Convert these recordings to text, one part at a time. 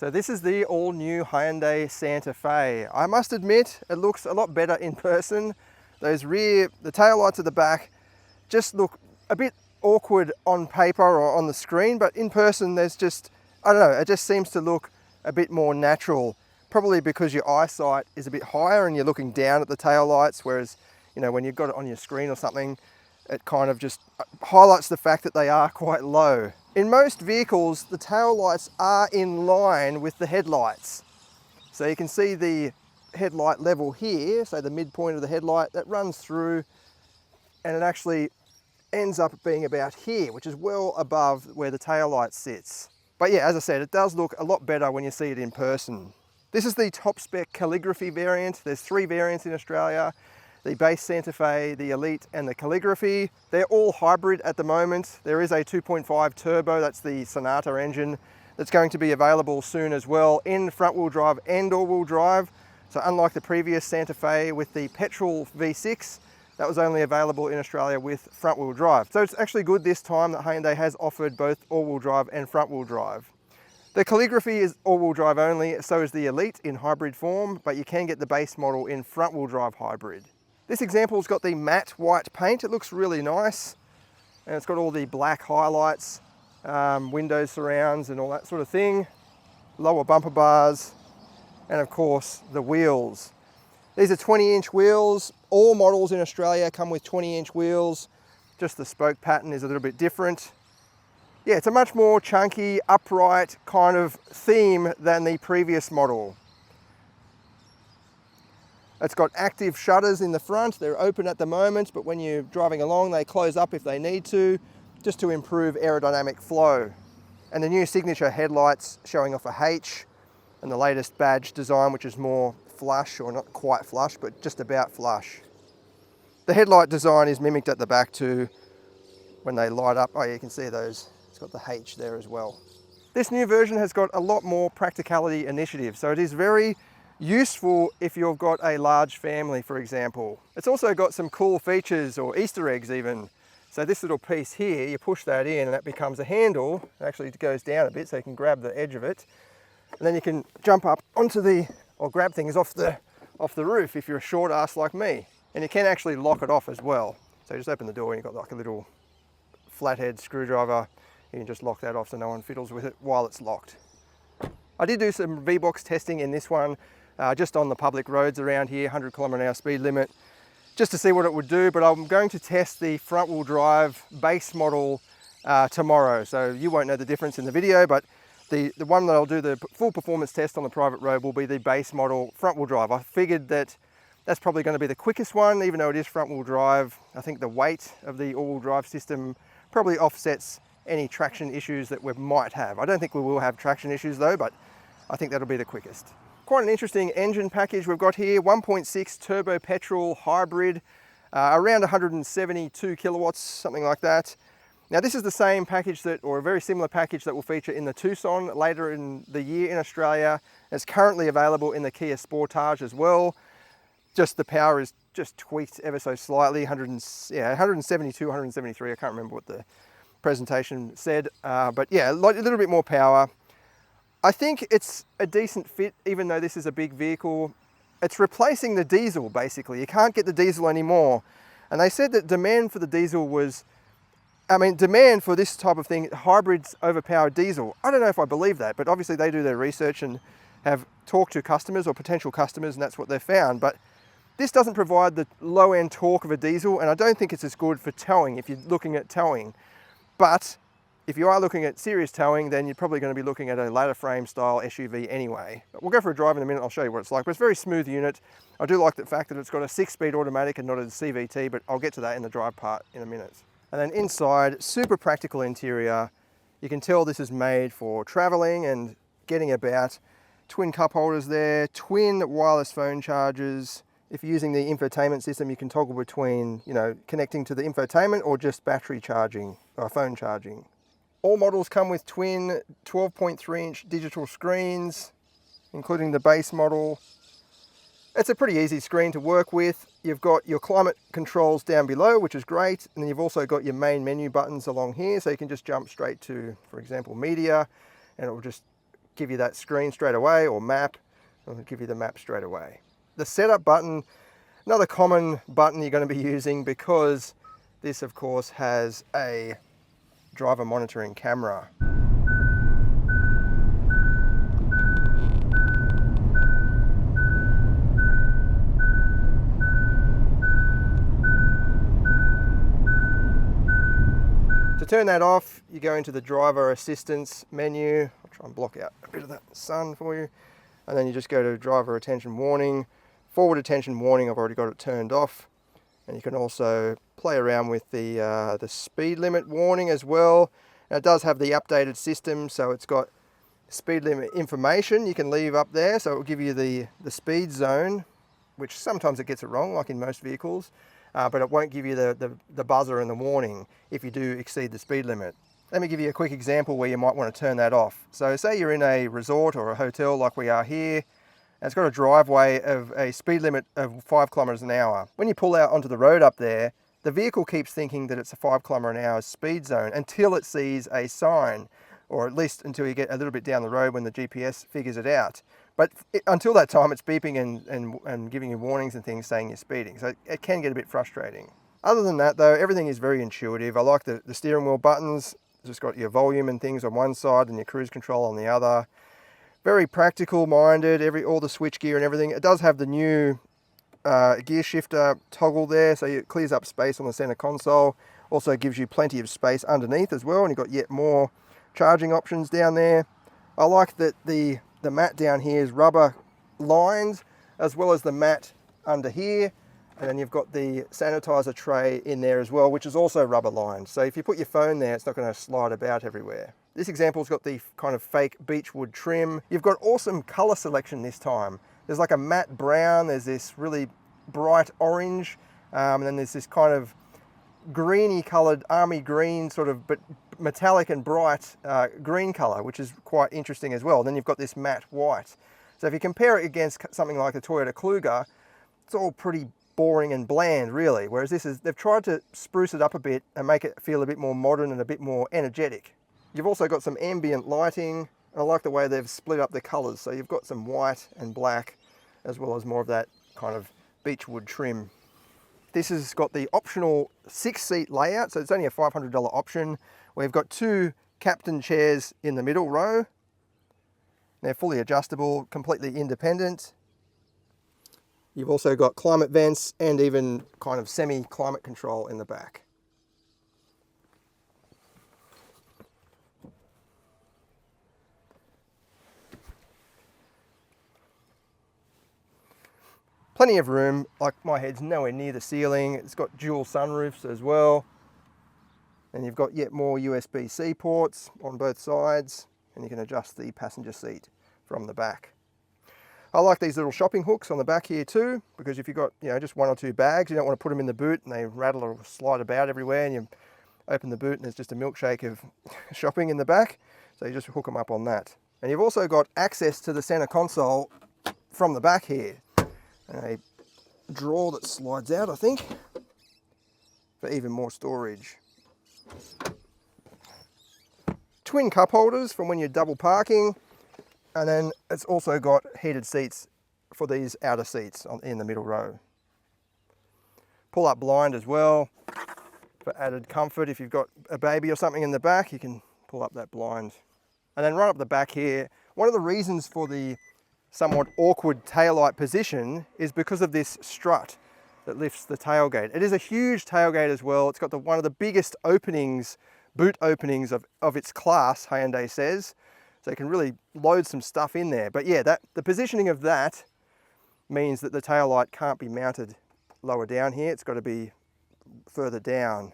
So this is the all-new Hyundai Santa Fe. I must admit, it looks a lot better in person. The taillights at the back just look a bit awkward on paper or on the screen, but in person there's just, I don't know, it just seems to look a bit more natural. Probably because your eyesight is a bit higher and you're looking down at the taillights, whereas, you know, when you've got it on your screen or something, it kind of just highlights the fact that they are quite low. In most vehicles, the tail lights are in line with the headlights. So you can see the headlight level here, so the midpoint of the headlight, that runs through and it actually ends up being about here, which is well above where the tail light sits. But yeah, as I said, it does look a lot better when you see it in person. This is the top spec calligraphy variant. There's 3 variants in Australia: the base Santa Fe, the Elite, and the calligraphy. They're all hybrid at the moment. There is a 2.5 turbo, that's the Sonata engine, that's going to be available soon as well in front wheel drive and all wheel drive. So unlike the previous Santa Fe with the petrol V6, that was only available in Australia with front wheel drive. So it's actually good this time that Hyundai has offered both all wheel drive and front wheel drive. The calligraphy is all wheel drive only, so is the Elite in hybrid form, but you can get the base model in front wheel drive hybrid. This example's got the matte white paint. It looks really nice, and it's got all the black highlights, window surrounds and all that sort of thing, lower bumper bars, and of course the wheels. These are 20-inch wheels. All models in Australia come with 20-inch wheels. Just the spoke pattern is a little bit different. Yeah, it's a much more chunky, upright kind of theme than the previous model. It's got active shutters in the front. They're open at the moment, but when you're driving along, they close up if they need to, just to improve aerodynamic flow. And the new signature headlights showing off a H, and the latest badge design, which is more flush, or not quite flush, but just about flush. The headlight design is mimicked at the back too when they light up. Oh, you can see those. It's got the H there as well. This new version has got a lot more practicality initiative, so it is very useful if you've got a large family, for example. It's also got some cool features, or Easter eggs even. So this little piece here, you push that in and that becomes a handle. It actually goes down a bit so you can grab the edge of it. And then you can jump up onto or grab things off the roof if you're a short ass like me. And you can actually lock it off as well. So you just open the door and you've got like a little flathead screwdriver. You can just lock that off so no one fiddles with it while it's locked. I did do some Vbox testing in this one, just on the public roads around here, 100km/h speed limit, just to see what it would do. But I'm going to test the front wheel drive base model tomorrow. So you won't know the difference in the video, but the one that I'll do the full performance test on the private road will be the base model front wheel drive. I figured that that's probably going to be the quickest one, even though it is front wheel drive. I think the weight of the all wheel drive system probably offsets any traction issues that we might have. I don't think we will have traction issues though, but I think that'll be the quickest. Quite an interesting engine package we've got here. 1.6 turbo petrol hybrid, around 172 kilowatts, something like that. Now this is the same package or a very similar package that will feature in the Tucson later in the year in Australia. It's currently available in the Kia Sportage as well. Just the power is just tweaked ever so slightly, 172, 173, I can't remember what the presentation said, but yeah, a little bit more power. I think it's a decent fit, even though this is a big vehicle. It's replacing the diesel, basically. You can't get the diesel anymore. And they said that demand for the diesel demand for this type of thing, hybrids overpower diesel. I don't know if I believe that, but obviously they do their research and have talked to customers or potential customers, and that's what they've found. But this doesn't provide the low-end torque of a diesel, and I don't think it's as good for towing if you're looking at towing. But if you are looking at serious towing, then you're probably going to be looking at a ladder frame style SUV anyway. But we'll go for a drive in a minute, I'll show you what it's like. But it's a very smooth unit. I do like the fact that it's got a 6-speed automatic and not a CVT, but I'll get to that in the drive part in a minute. And then inside, super practical interior. You can tell this is made for traveling and getting about. Twin cup holders there, twin wireless phone chargers. If you're using the infotainment system, you can toggle between, connecting to the infotainment or just battery charging or phone charging. All models come with twin 12.3-inch digital screens, including the base model. It's a pretty easy screen to work with. You've got your climate controls down below, which is great. And then you've also got your main menu buttons along here. So you can just jump straight to, for example, media, and it will just give you that screen straight away, or map, it'll give you the map straight away. The setup button, another common button you're going to be using, because this of course has a driver monitoring camera. To turn that off, you go into the driver assistance menu. I'll try and block out a bit of that sun for you. And then you just go to driver attention warning. Forward attention warning, I've already got it turned off. And you can also play around with the speed limit warning as well. Now, it does have the updated system, so it's got speed limit information you can leave up there. So it will give you the speed zone, which sometimes it gets it wrong, like in most vehicles. But it won't give you the buzzer and the warning if you do exceed the speed limit. Let me give you a quick example where you might want to turn that off. So say you're in a resort or a hotel like we are here, and it's got a driveway of a speed limit of 5 kilometers an hour. When you pull out onto the road up there, the vehicle keeps thinking that it's a 5 kilometer an hour speed zone until it sees a sign, or at least until you get a little bit down the road when the GPS figures it out. But until that time, it's beeping and giving you warnings and things saying you're speeding. So it can get a bit frustrating. Other than that though, everything is very intuitive. I like the steering wheel buttons. It's just got your volume and things on one side and your cruise control on the other. Very practical minded, all the switch gear and everything. It does have the new gear shifter toggle there, so it clears up space on the center console. Also gives you plenty of space underneath as well, and you've got yet more charging options down there. I like that the mat down here is rubber lined, as well as the mat under here. And then you've got the sanitizer tray in there as well, which is also rubber lined. So if you put your phone there, it's not going to slide about everywhere. This example's got the kind of fake beechwood trim. You've got awesome color selection this time. There's like a matte brown, there's this really bright orange, and then there's this kind of greeny colored army green, sort of, but metallic and bright green color, which is quite interesting as well. And then you've got this matte white. So if you compare it against something like the Toyota Kluger, it's all pretty boring and bland really, whereas they've tried to spruce it up a bit and make it feel a bit more modern and a bit more energetic. You've also got some ambient lighting, and I like the way they've split up the colors. So you've got some white and black, as well as more of that kind of beechwood trim. This has got the optional 6-seat layout, so it's only a $500 option. We've got 2 captain chairs in the middle row. They're fully adjustable, completely independent. You've also got climate vents and even kind of semi-climate control in the back. Plenty of room, like my head's nowhere near the ceiling. It's got dual sunroofs as well. And you've got yet more USB-C ports on both sides, and you can adjust the passenger seat from the back. I like these little shopping hooks on the back here too, because if you've got, just 1 or 2 bags, you don't want to put them in the boot and they rattle or slide about everywhere, and you open the boot and there's just a milkshake of shopping in the back. So you just hook them up on that. And you've also got access to the center console from the back here. And a drawer that slides out, I think, for even more storage. Twin cup holders from when you're double parking. And then it's also got heated seats for these outer seats in the middle row. Pull up blind as well for added comfort. If you've got a baby or something in the back, you can pull up that blind. And then right up the back here, one of the reasons for the somewhat awkward taillight position is because of this strut that lifts the tailgate. It is a huge tailgate as well. It's got one of the biggest openings, boot openings of its class, Hyundai says. So you can really load some stuff in there. But yeah, the positioning of that means that the taillight can't be mounted lower down here. It's got to be further down.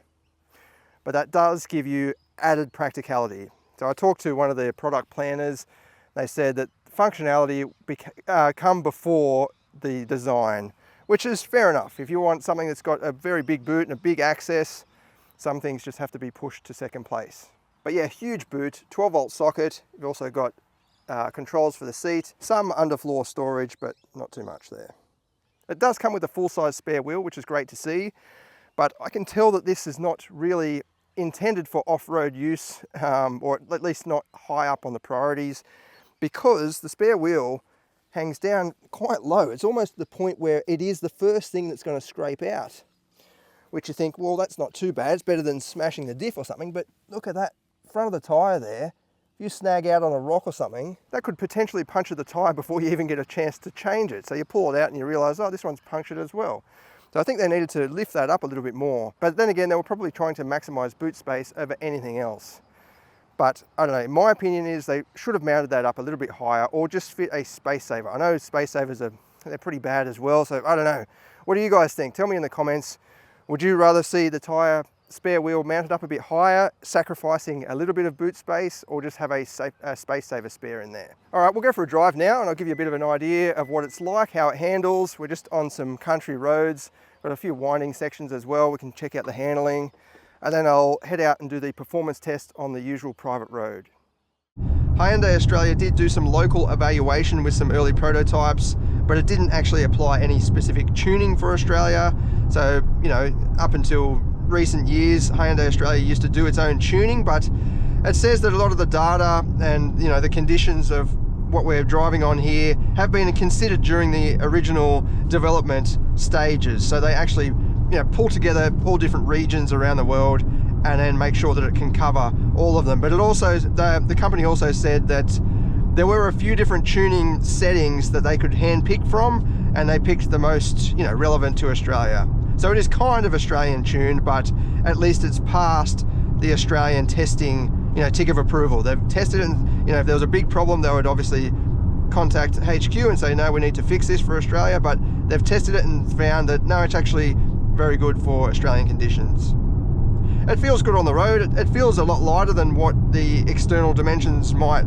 But that does give you added practicality. So I talked to one of the product planners. They said that functionality come before the design, which is fair enough. If you want something that's got a very big boot and a big access, some things just have to be pushed to second place. But yeah, huge boot, 12-volt socket. You've also got controls for the seat, some underfloor storage, but not too much there. It does come with a full-size spare wheel, which is great to see, but I can tell that this is not really intended for off-road use, or at least not high up on the priorities. because the spare wheel hangs down quite low. It's almost the point where it is the first thing that's going to scrape out, which you think, well, that's not too bad. It's better than smashing the diff or something. But look at that front of the tyre there. If you snag out on a rock or something, that could potentially puncture the tyre before you even get a chance to change it. So you pull it out and you realise, oh, this one's punctured as well. So I think they needed to lift that up a little bit more. But then again, they were probably trying to maximise boot space over anything else. But I don't know, my opinion is they should have mounted that up a little bit higher or just fit a space saver. I know space savers they're pretty bad as well, so I don't know. What do you guys think? Tell me in the comments. Would you rather see the tyre spare wheel mounted up a bit higher, sacrificing a little bit of boot space, or just have a space saver spare in there? All right, we'll go for a drive now and I'll give you a bit of an idea of what it's like, how it handles. We're just on some country roads, got a few winding sections as well. We can check out the handling, and then I'll head out and do the performance test on the usual private road. Hyundai Australia did do some local evaluation with some early prototypes, but it didn't actually apply any specific tuning for Australia. So, you know, up until recent years, Hyundai Australia used to do its own tuning, but it says that a lot of the data and, you know, the conditions of what we're driving on here have been considered during the original development stages. So they actually, you know, pull together all different regions around the world and then make sure that it can cover all of them. But it also, the company also said that there were a few different tuning settings that they could hand pick from, and they picked the most, you know, relevant to Australia. So it is kind of Australian tuned, but at least it's passed the Australian testing, you know, tick of approval. They've tested it, and, you know, if there was a big problem, they would obviously contact HQ and say, no, we need to fix this for Australia, but they've tested it and found that, no, it's actually very good for Australian conditions. It feels good on the road. It feels a lot lighter than what the external dimensions might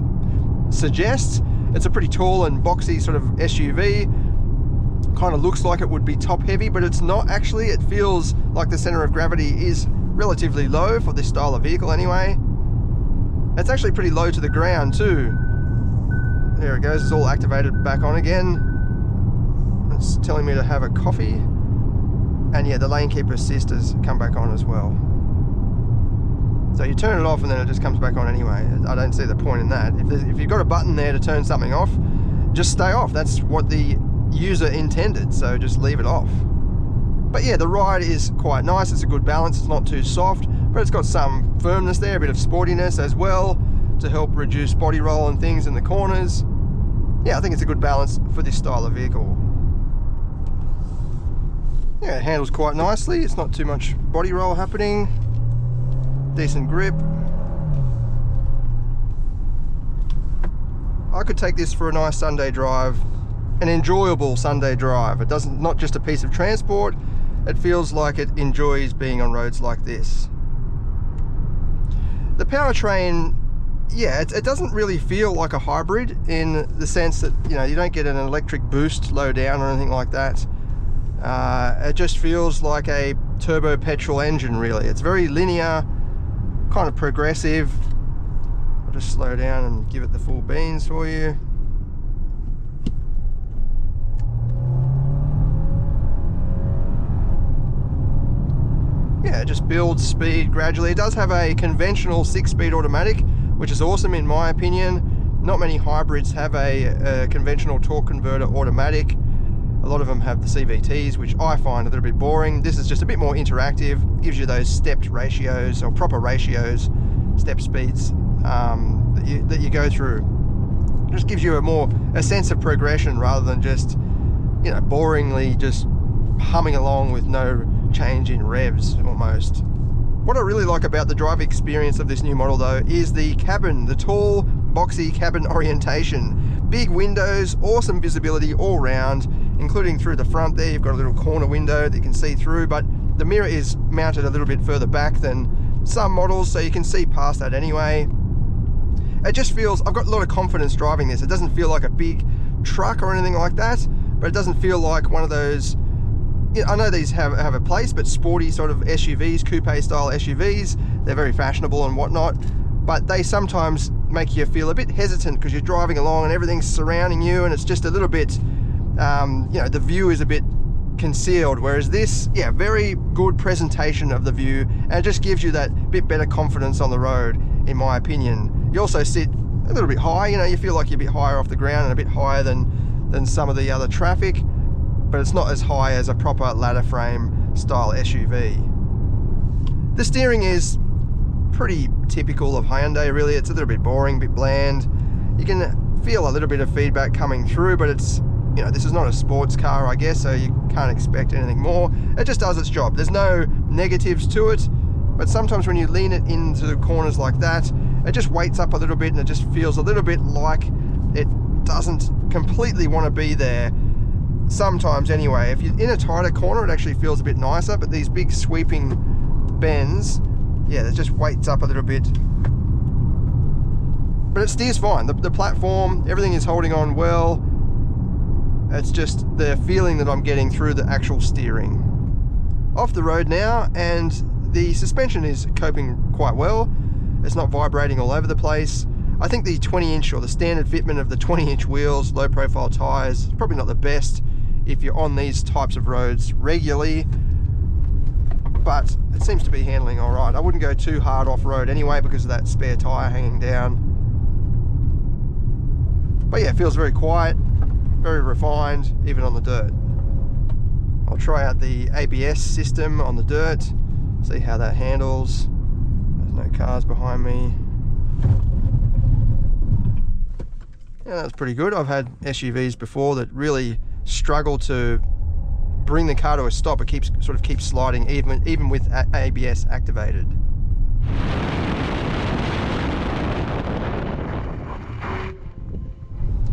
suggest. It's a pretty tall and boxy sort of SUV. Kind of looks like it would be top heavy, but it's not actually. It feels like the center of gravity is relatively low for this style of vehicle anyway. It's actually pretty low to the ground too. There it goes, it's all activated back on again. It's telling me to have a coffee. And yeah, the lane keep assist has come back on as well. So you turn it off and then it just comes back on anyway. I don't see the point in that. If you've got a button there to turn something off, just stay off. That's what the user intended, so just leave it off. But yeah, the ride is quite nice. It's a good balance. It's not too soft, but it's got some firmness there, a bit of sportiness as well to help reduce body roll and things in the corners. Yeah, I think it's a good balance for this style of vehicle. Yeah, it handles quite nicely. It's not too much body roll happening. Decent grip. I could take this for a nice Sunday drive, an enjoyable Sunday drive. It doesn't, not just a piece of transport, it feels like it enjoys being on roads like this. The powertrain, yeah, it doesn't really feel like a hybrid in the sense that, you know, you don't get an electric boost low down or anything like that. It just feels like a turbo petrol engine, really. It's very linear, kind of progressive. I'll just slow down and give it the full beans for you. Yeah, it just builds speed gradually. It does have a conventional 6-speed automatic, which is awesome in my opinion. Not many hybrids have a conventional torque converter automatic. A lot of them have the CVTs, which I find a little bit boring. This is just a bit more interactive, gives you those stepped ratios or proper ratios, step speeds that you go through. It just gives you a sense of progression rather than just, you know, boringly just humming along with no change in revs almost. What I really like about the drive experience of this new model though is the cabin, the tall, boxy cabin orientation. Big windows, awesome visibility all round, including through the front there. You've got a little corner window that you can see through, but the mirror is mounted a little bit further back than some models, so you can see past that anyway. It just feels, I've got a lot of confidence driving this. It doesn't feel like a big truck or anything like that, but it doesn't feel like one of those, you know, I know these have a place, but sporty sort of SUVs, coupe style SUVs, they're very fashionable and whatnot, but they sometimes make you feel a bit hesitant because you're driving along and everything's surrounding you and it's just a little bit, you know, the view is a bit concealed, whereas this, yeah, very good presentation of the view, and it just gives you that bit better confidence on the road, in my opinion. You also sit a little bit high. You know, you feel like you're a bit higher off the ground and a bit higher than some of the other traffic, but it's not as high as a proper ladder frame style SUV. The steering is pretty typical of Hyundai, really. It's a little bit boring, a bit bland. You can feel a little bit of feedback coming through, but it's, you know, this is not a sports car, I guess, so you can't expect anything more. It just does its job. There's no negatives to it, but sometimes when you lean it into the corners like that, it just weights up a little bit and it just feels a little bit like it doesn't completely want to be there. Sometimes anyway. If you're in a tighter corner, it actually feels a bit nicer, but these big sweeping bends, yeah, it just weights up a little bit. But it steers fine. The platform, everything is holding on well. It's just the feeling that I'm getting through the actual steering. Off the road now, and the suspension is coping quite well. It's not vibrating all over the place. I think the 20-inch or the standard fitment of the 20-inch wheels, low profile tyres, is probably not the best if you're on these types of roads regularly, but it seems to be handling all right. I wouldn't go too hard off-road anyway because of that spare tyre hanging down. But yeah, it feels very quiet, very refined, even on the dirt. I'll try out the ABS system on the dirt, see how that handles. There's no cars behind me. Yeah, that's pretty good. I've had SUVs before that really struggle to bring the car to a stop. It sort of keeps sliding even with ABS activated.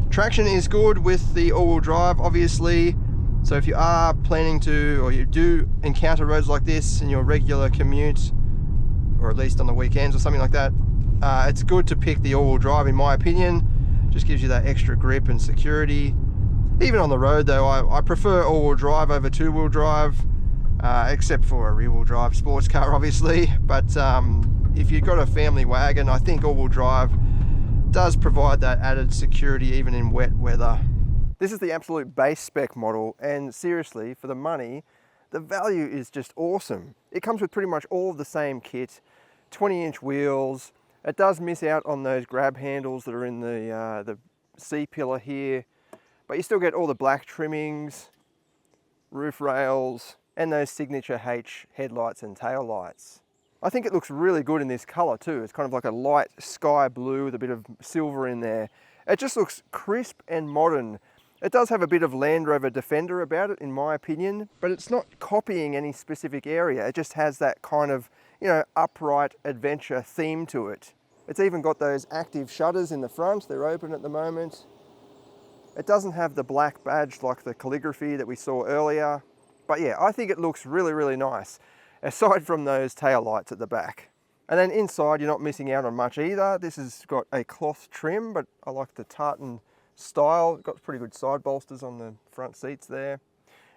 Traction is good with the all-wheel drive, obviously. So if you are planning to, or you do encounter roads like this in your regular commute, or at least on the weekends or something like that, it's good to pick the all-wheel drive, in my opinion. Just gives you that extra grip and security. Even on the road though, I prefer all-wheel drive over two-wheel drive, except for a rear-wheel drive sports car, obviously. But if you've got a family wagon, I think all-wheel drive does provide that added security even in wet weather. This is the absolute base spec model, and seriously, for the money, the value is just awesome. It comes with pretty much all of the same kit, 20-inch wheels. It does miss out on those grab handles that are in the C-pillar here, but you still get all the black trimmings, roof rails, and those signature H headlights and tail lights. I think it looks really good in this color too. It's kind of like a light sky blue with a bit of silver in there. It just looks crisp and modern. It does have a bit of Land Rover Defender about it, in my opinion, but it's not copying any specific area. It just has that kind of, you know, upright adventure theme to it. It's even got those active shutters in the front. They're open at the moment. It doesn't have the black badge like the calligraphy that we saw earlier. But yeah, I think it looks really, really nice, aside from those tail lights at the back. And then inside, you're not missing out on much either. This has got a cloth trim, but I like the tartan style. It's got pretty good side bolsters on the front seats there.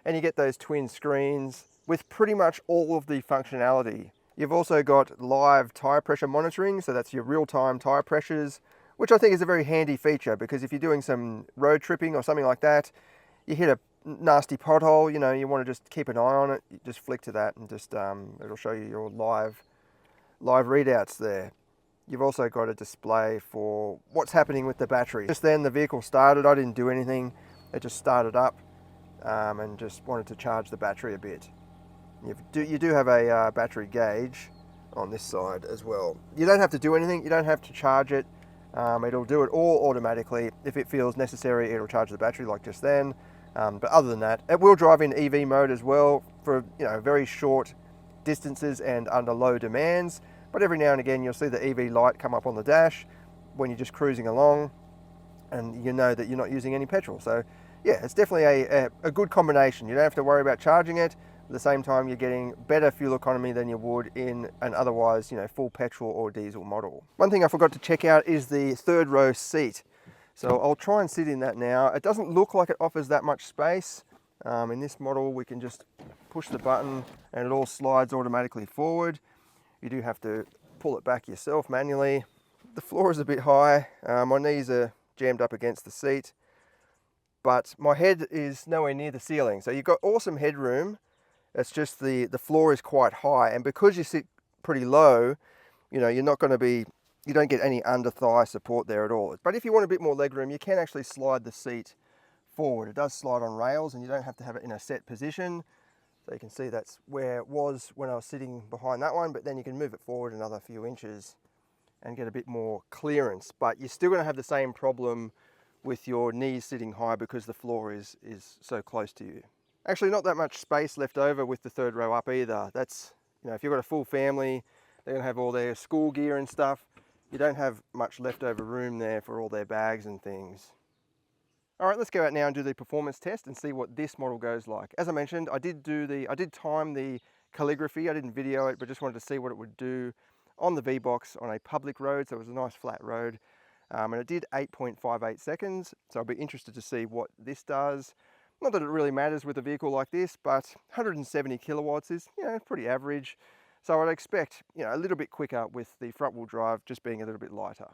And you get those twin screens with pretty much all of the functionality. You've also got live tire pressure monitoring, so that's your real-time tire pressures, which I think is a very handy feature, because if you're doing some road tripping or something like that, you hit a nasty pothole, you know, you want to just keep an eye on it, you just flick to that and just it'll show you your live readouts there. You've also got a display for what's happening with the battery. Just then the vehicle started, I didn't do anything, it just started up and just wanted to charge the battery a bit. You do have a battery gauge on this side as well. You don't have to do anything, you don't have to charge it. It'll do it all automatically. If it feels necessary, it'll charge the battery like just then. But other than that, it will drive in EV mode as well for, you know, very short distances and under low demands. But every now and again, you'll see the EV light come up on the dash when you're just cruising along, and you know that you're not using any petrol. So yeah, it's definitely a good combination. You don't have to worry about charging it. At the same time, you're getting better fuel economy than you would in an otherwise, you know, full petrol or diesel model. One thing I forgot to check out is the third row seat. So I'll try and sit in that now. It doesn't look like it offers that much space. In this model, we can just push the button and it all slides automatically forward. You do have to pull it back yourself manually. The floor is a bit high. My knees are jammed up against the seat, but my head is nowhere near the ceiling. So you've got awesome headroom. It's just the floor is quite high, and because you sit pretty low, you know, you're not going to be you don't get any under thigh support there at all. But if you want a bit more legroom, you can actually slide the seat forward. It does slide on rails and you don't have to have it in a set position. So you can see that's where it was when I was sitting behind that one, but then you can move it forward another few inches and get a bit more clearance. But you're still going to have the same problem with your knees sitting high because the floor is so close to you. Actually, not that much space left over with the third row up either. That's, you know, if you've got a full family, they're going to have all their school gear and stuff. You don't have much leftover room there for all their bags and things. All right, let's go out now and do the performance test and see what this model goes like. As I mentioned, I did time the calligraphy. I didn't video it, but just wanted to see what it would do on the Vbox on a public road. So it was a nice flat road. And it did 8.58 seconds. So I'll be interested to see what this does. Not that it really matters with a vehicle like this, but 170 kilowatts is, you know, pretty average. So I'd expect, you know, a little bit quicker with the front wheel drive just being a little bit lighter.